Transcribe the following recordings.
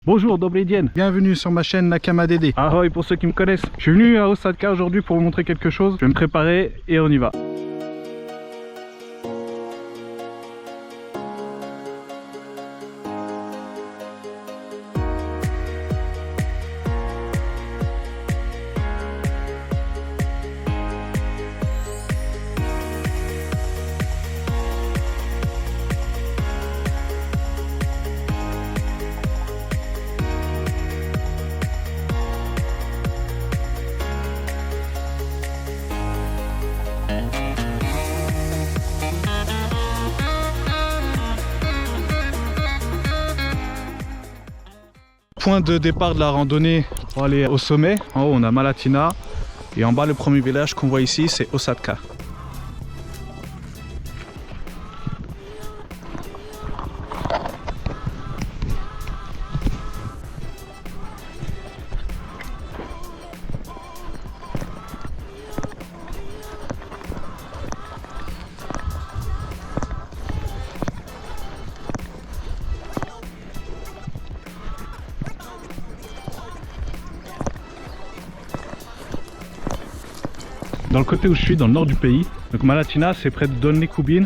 Bonjour, dobry dzień. Bienvenue sur ma chaîne Nakama Dédé. Ahoy pour ceux qui me connaissent. Je suis venu à Osatka aujourd'hui pour vous montrer quelque chose. Je vais me préparer et on y va. Point de départ de la randonnée pour aller au sommet. En haut on a Malatina et en bas le premier village qu'on voit ici c'est Osatka. Dans le côté où je suis, dans le nord du pays, donc Malatina c'est près de Dolny Kubin.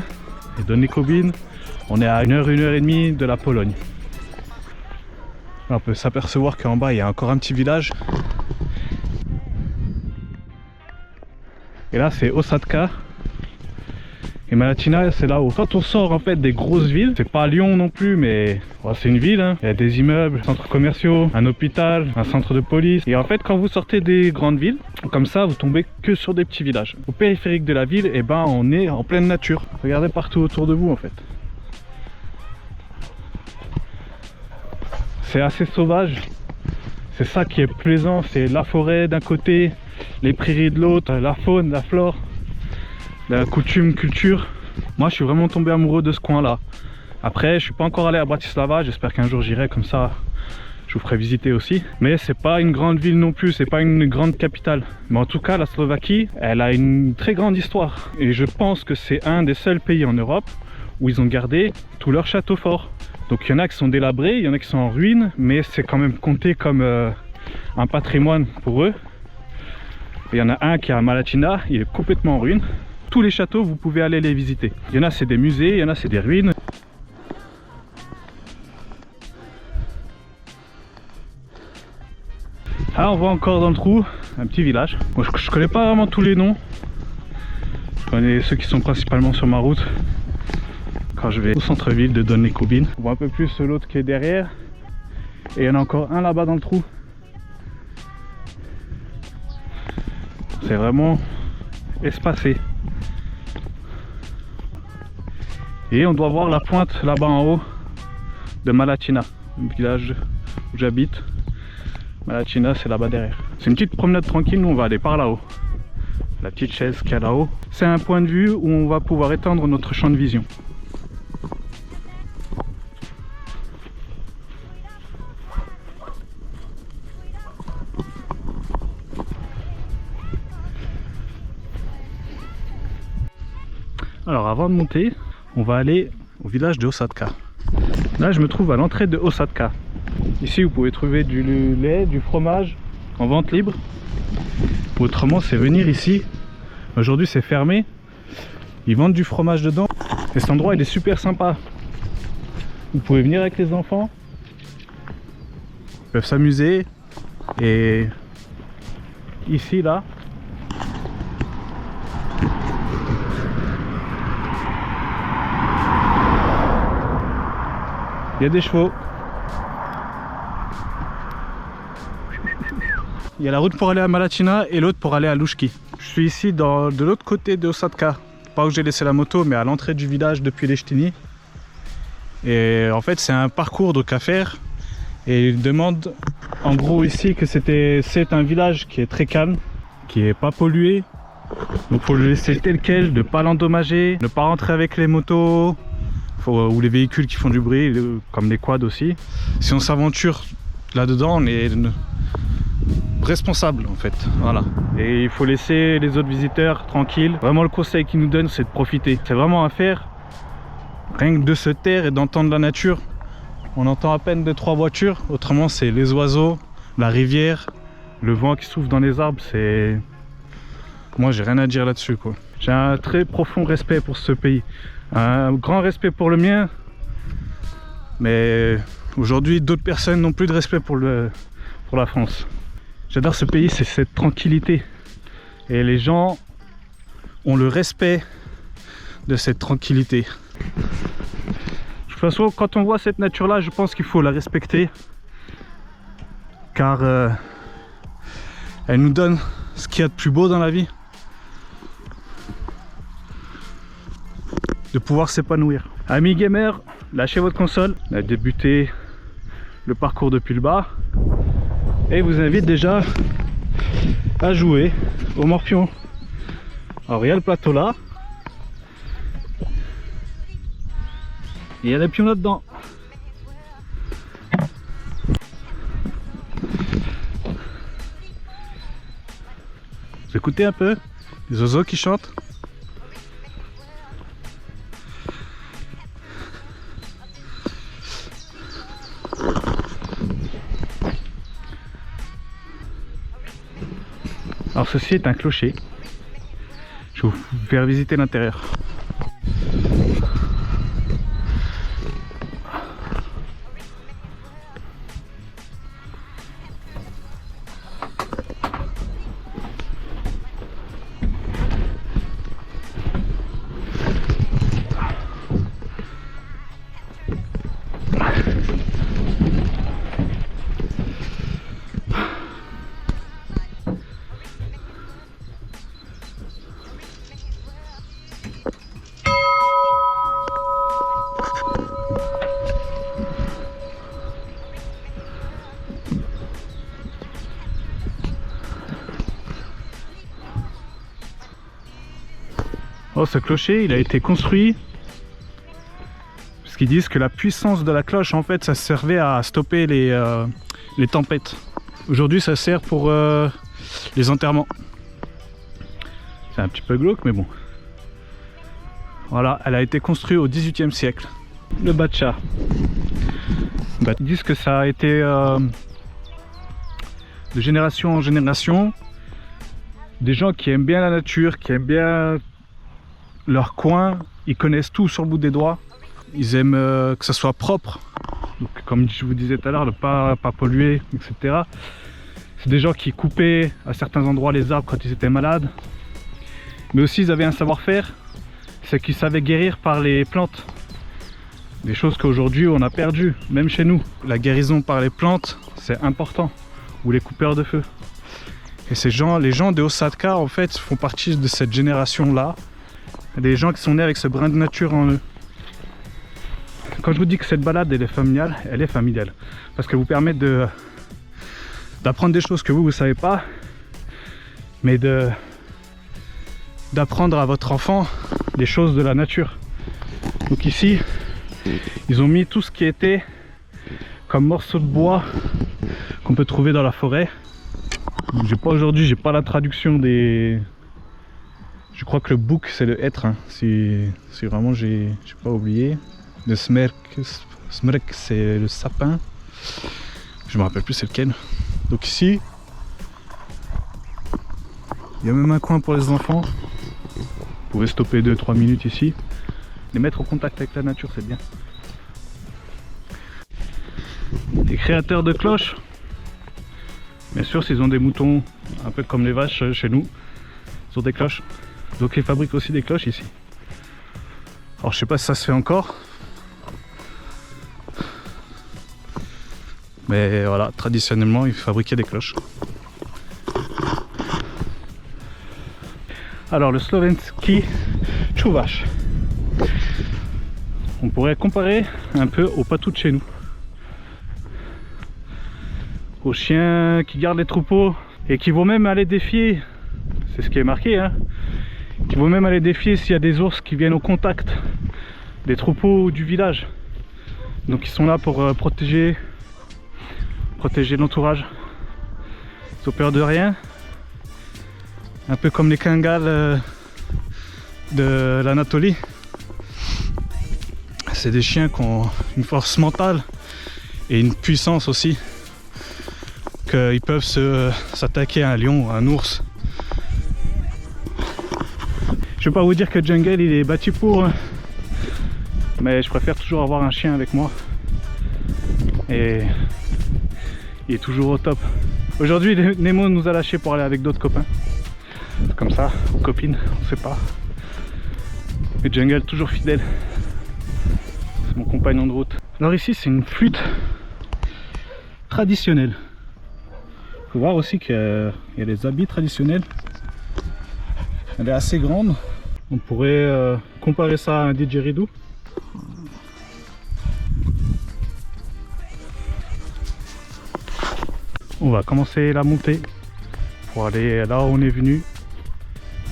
Et Dolny Kubin, on est à 1h, 1h30 de la Pologne. On peut s'apercevoir qu'en bas il y a encore un petit village. Et là c'est Osatka. Et Malatina c'est là-haut. Quand on sort en fait des grosses villes, c'est pas Lyon non plus mais c'est une ville, hein. Il y a des immeubles, centres commerciaux, un hôpital, un centre de police. Et en fait quand vous sortez des grandes villes, comme ça vous tombez que sur des petits villages. Au périphérique de la ville, et ben on est en pleine nature. Regardez partout autour de vous en fait. C'est assez sauvage. C'est ça qui est plaisant, c'est la forêt d'un côté, les prairies de l'autre, la faune, la flore, la coutume, culture. Moi je suis vraiment tombé amoureux de ce coin là. Après je suis pas encore allé à Bratislava, j'espère qu'un jour j'irai, comme ça je vous ferai visiter aussi. Mais c'est pas une grande ville non plus, c'est pas une grande capitale. Mais en tout cas la Slovaquie, elle a une très grande histoire. Et je pense que c'est un des seuls pays en Europe où ils ont gardé tous leurs châteaux forts. Donc il y en a qui sont délabrés, il y en a qui sont en ruine, mais c'est quand même compté comme un patrimoine pour eux. Et il y en a un qui est à Malatina, il est complètement en ruine. Tous les châteaux, vous pouvez aller les visiter. Il y en a c'est des musées, il y en a c'est des ruines. Ah, on voit encore dans le trou un petit village. Moi je connais pas vraiment tous les noms. Je connais ceux qui sont principalement sur ma route quand je vais au centre-ville de Dolny Kubin. On voit un peu plus l'autre qui est derrière. Et il y en a encore un là-bas dans le trou. C'est vraiment espacé. Et on doit voir la pointe là-bas en haut de Malatina, le village où j'habite. Malatina c'est là-bas derrière. C'est une petite promenade tranquille, nous on va aller par là-haut. La petite chaise qu'il y a là-haut. C'est un point de vue où on va pouvoir étendre notre champ de vision. Alors avant de monter, on va aller au village de Osatka. Là je me trouve à l'entrée de Osatka. Ici vous pouvez trouver du lait, du fromage en vente libre. Autrement c'est venir ici. Aujourd'hui c'est fermé. Ils vendent du fromage dedans. Et cet endroit il est super sympa. Vous pouvez venir avec les enfants. Ils peuvent s'amuser. Et ici là, il y a des chevaux. Il y a la route pour aller à Malatina et l'autre pour aller à Łuczki. Je suis ici de l'autre côté de Osatka. Pas où j'ai laissé la moto mais à l'entrée du village depuis Leszczyny. Et en fait c'est un parcours donc à faire. Et il demande en gros ici que c'est un village qui est très calme, qui est pas pollué. Donc faut le laisser tel quel, ne pas l'endommager, ne pas rentrer avec les motos. Ou les véhicules qui font du bruit, comme les quads aussi. Si on s'aventure là-dedans, on est responsable en fait. Voilà. Et il faut laisser les autres visiteurs tranquilles. Vraiment le conseil qu'ils nous donnent c'est de profiter. C'est vraiment à faire. Rien que de se taire et d'entendre la nature. On entend à peine 2-3 voitures, autrement c'est les oiseaux, la rivière, le vent qui souffle dans les arbres, c'est... Moi j'ai rien à dire là-dessus quoi. J'ai un très profond respect pour ce pays, un grand respect pour le mien, mais aujourd'hui d'autres personnes n'ont plus de respect pour la France. J'adore ce pays, c'est cette tranquillité, et les gens ont le respect de cette tranquillité. De toute façon, quand on voit cette nature là, je pense qu'il faut la respecter, car elle nous donne ce qu'il y a de plus beau dans la vie, de pouvoir s'épanouir. Amis gamers, lâchez votre console. On a débuté le parcours depuis le bas et vous invite déjà à jouer au morpion. Alors il y a le plateau là, et il y a des pions là-dedans. Vous écoutez un peu les oiseaux qui chantent? Alors ceci est un clocher. Je vais vous faire visiter l'intérieur. Oh, ce clocher, il a été construit parce qu'ils disent que la puissance de la cloche, en fait, ça servait à stopper les tempêtes. Aujourd'hui, ça sert pour les enterrements. C'est un petit peu glauque, mais bon. Voilà, elle a été construite au XVIIIe siècle. Le Batcha. Ils disent que ça a été de génération en génération. Des gens qui aiment bien la nature, qui aiment bien leur coin, ils connaissent tout sur le bout des doigts. Ils aiment que ça soit propre. Donc, comme je vous disais tout à l'heure, ne pas polluer, etc. C'est des gens qui coupaient à certains endroits les arbres quand ils étaient malades. Mais aussi ils avaient un savoir-faire, c'est qu'ils savaient guérir par les plantes. Des choses qu'aujourd'hui on a perdues, même chez nous. La guérison par les plantes, c'est important. Ou les coupeurs de feu. Et ces gens, les gens de Osaka, en fait, font partie de cette génération-là. Des gens qui sont nés avec ce brin de nature en eux. Quand je vous dis que cette balade elle est familiale. Parce qu'elle vous permet d'apprendre des choses que vous ne savez pas, mais d'apprendre à votre enfant des choses de la nature. Donc ici, ils ont mis tout ce qui était comme morceaux de bois qu'on peut trouver dans la forêt. Aujourd'hui, j'ai pas la traduction des... Je crois que le bouc c'est le hêtre, hein. Si vraiment j'ai pas oublié. Le smerk c'est le sapin. Je me rappelle plus c'est lequel. Donc ici, il y a même un coin pour les enfants. Vous pouvez stopper 2-3 minutes ici. Les mettre en contact avec la nature, c'est bien. Les créateurs de cloches, bien sûr, s'ils ont des moutons, un peu comme les vaches chez nous, ils ont des cloches. Donc ils fabriquent aussi des cloches ici. Alors je sais pas si ça se fait encore. Mais voilà, traditionnellement ils fabriquaient des cloches. Alors le Slovenski Čuvaš. On pourrait comparer un peu au patou de chez nous. Aux chiens qui gardent les troupeaux et qui vont même aller défier, c'est ce qui est marqué, hein, qui vont même aller défier s'il y a des ours qui viennent au contact des troupeaux du village. Donc ils sont là pour protéger l'entourage. Ils ont peur de rien. Un peu comme les Kangals de l'Anatolie. C'est des chiens qui ont une force mentale et une puissance aussi, qu'ils peuvent s'attaquer à un lion, à un ours. Je vais pas vous dire que Jungle il est bâti pour, mais je préfère toujours avoir un chien avec moi et il est toujours au top. Aujourd'hui Nemo nous a lâché pour aller avec d'autres copains, comme ça, copines, on sait pas. Et Jungle toujours fidèle, c'est mon compagnon de route. Alors ici c'est une flûte traditionnelle. Faut voir aussi qu'il y a des habits traditionnels. Elle est assez grande. On pourrait comparer ça à un didgeridoo. On va commencer la montée pour aller là où on est venu,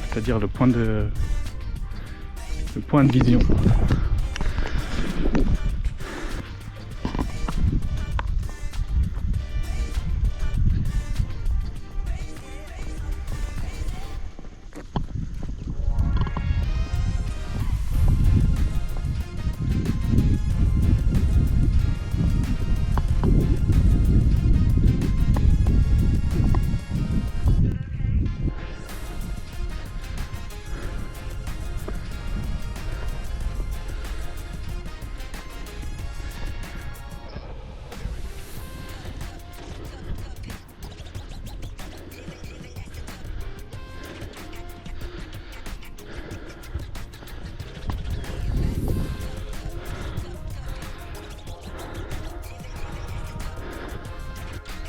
c'est-à-dire le point de vision.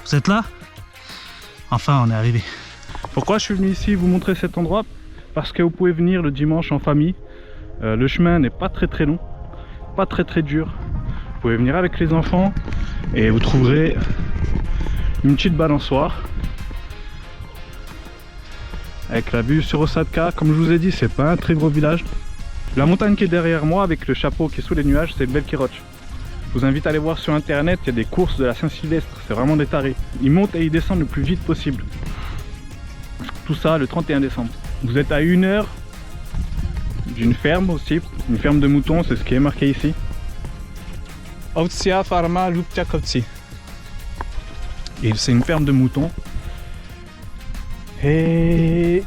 Vous êtes là? Enfin on est arrivé. Pourquoi je suis venu ici vous montrer cet endroit? Parce que vous pouvez venir le dimanche en famille. Le chemin n'est pas très long, pas très dur. Vous pouvez venir avec les enfants et vous trouverez une petite balançoire avec la vue sur Osadka. Comme je vous ai dit, c'est pas un très gros village. La montagne qui est derrière moi avec le chapeau qui est sous les nuages, c'est le Velki-Roch. Je vous invite à aller voir sur internet, il y a des courses de la Saint-Sylvestre, c'est vraiment des tarés. Ils montent et ils descendent le plus vite possible. Tout ça le 31 décembre. Vous êtes à 1 heure d'une ferme aussi, une ferme de moutons, c'est ce qui est marqué ici. Ovtsia Farma Luptiakovtsi. Et c'est une ferme de moutons. Et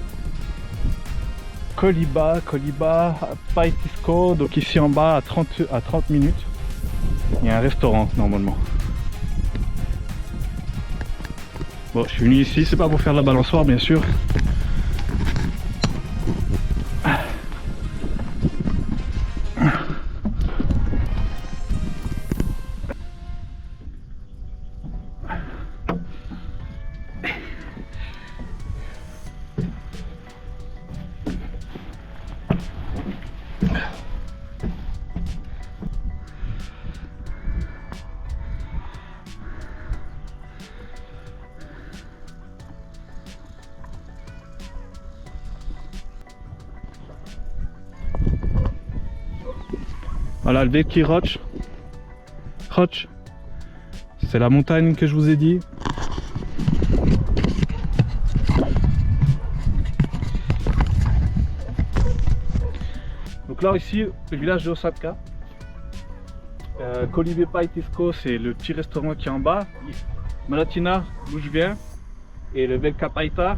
Koliba, Paitisko, donc ici en bas à 30 minutes. Il y a un restaurant normalement. Bon, je suis venu ici, c'est pas pour faire de la balançoire bien sûr. Voilà le Velki-Roch. C'est la montagne que je vous ai dit. Donc là ici, le village de Osadka. Kolibe Paitisko, c'est le petit restaurant qui est en bas. Malatina, d'où je viens. Et le Velka Paita,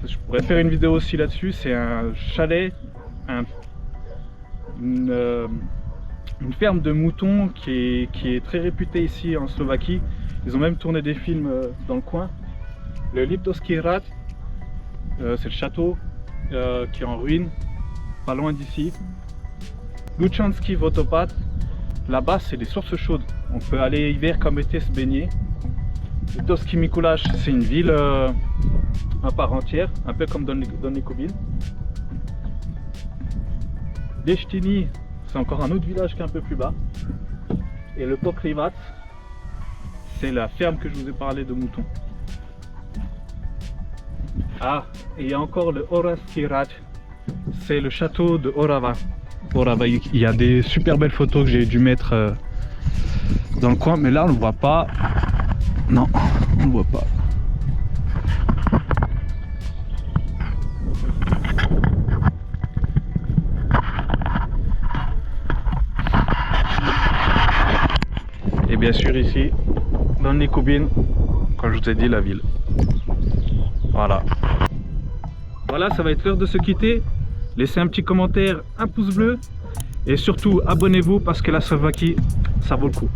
je pourrais faire une vidéo aussi là-dessus. C'est un chalet, une ferme de moutons qui est très réputée ici en Slovaquie. Ils ont même tourné des films dans le coin. Le Liptovský hrad, c'est le château qui est en ruine, pas loin d'ici. Lučanský vodopád, là-bas c'est des sources chaudes. On peut aller hiver comme été se baigner. Liptovský Mikuláš, c'est une ville à part entière, un peu comme dans les Kobyles. Deštiny, c'est encore un autre village qui est un peu plus bas. Et le Pokrivat, c'est la ferme que je vous ai parlé de moutons. Ah, et il y a encore le Oravský hrad, c'est le château de Orava. Il y a des super belles photos que j'ai dû mettre dans le coin, mais là on ne le voit pas. Non, on ne le voit pas. bien sûr ici, dans Nikubin, comme je vous ai dit, la ville. Voilà. Voilà, ça va être l'heure de se quitter. Laissez un petit commentaire, un pouce bleu. Et surtout, abonnez-vous parce que la Slovaquie, ça vaut le coup.